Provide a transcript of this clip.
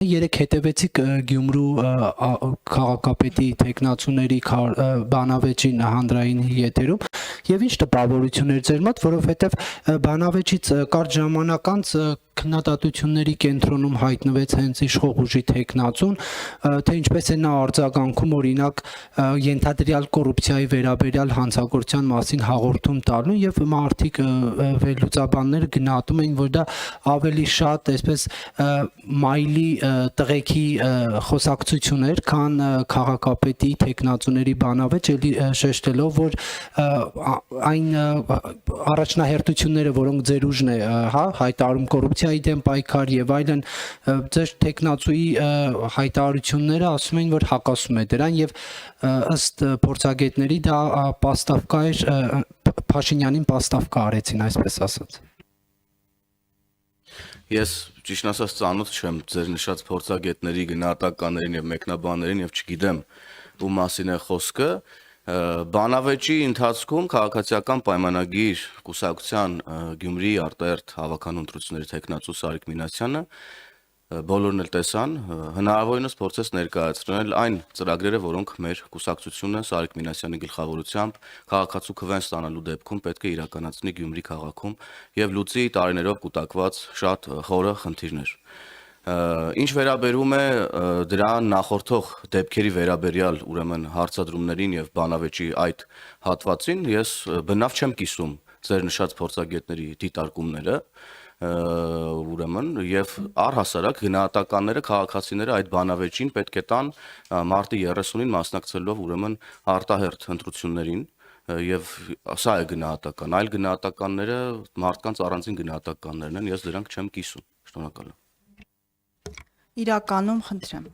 Երեք հետևեցիք Գյումրու քաղաքապետի տեխնացուների բանավեճին հանրային եթերում եւ ինչ տպավորություններ ձեր մոտ, որովհետեւ բանավեճից կարճ ժամանակ անց քննադատությունների կենտրոնում հայտնվեց հենց իշխող ուժի տեխնացուն, թե ինչպես է նա արձագանքում օրինակ ենթադրյալ կոռուպցիայի վերաբերյալ հանցագործության մասին հաղորդում տալու եւ մարդիկ վերլուծաբանները գնահատում էին, որ դա ավելի շատ այսպես մայլի տղեկի խոսակցություն էր, քան քաղաքապետի տեխնացուների բանավեճ, էլի շեշտելով, որ այն առաջնահերթությունները, որոնք ձեր ուժն է, հա, հայտարարում կոռուպցիայի դեմ պայքար եւ այլն, ձեր տեխնացուի հայտարարությունները ասում էին, որ հակասում է դրան եւ ըստ փորձագետների դա պաստավկա էր, Փաշինյանին պաստավկա արեցին, այսպես ասած։ Ես ճիշտ ասած ծանոթ չեմ ձեր նշած փորձագետների գնահատականներին եւ մեկնաբաններին եւ չգիտեմ ում մասին է խոսքը։ Բանավեճի ընթացքում քաղաքացիական պայմանագիր կուսակցության Գյումրիի արտահերթ հավաքանու ընտրությունների տեխնացու Սարիկ Մինասյանը բոլորն էլ տեսան, հնարավորինս փորձեց ներկայացնել այն ծրագրերը, որոնք մեր կուսակցությունը Սարիկ Մինասյանի գլխավորությամբ քաղաքացու քվեն ստանալու դեպքում պետք է իրականացնի Գյումրի քաղաքում եւ լուծի տարիներով կուտակված շատ խորը խնդիրներ։ Ինչ վերաբերում է դրան նախորդող դեպքերի վերաբերյալ ուրեմն հարցադրումներին եւ բանավեճի այդ հատվածին, ես բնավ չեմ կիսում ձեր նշած փորձագետների դիտարկումները, ուրեմն եւ առհասարակ գնահատականները քաղաքացիները այդ բանավեճին պետք է տան մարտի 30-ին մասնակցելով ուրեմն արտահերթ ընտրություններին եւ սա է գնահատական, այլ գնահատականները մարդկանց առանձին գնահատականներն են, ես դրանք չեմ կիսում։ Շնորհակալ եմ։ Իրականում խնդրեմ։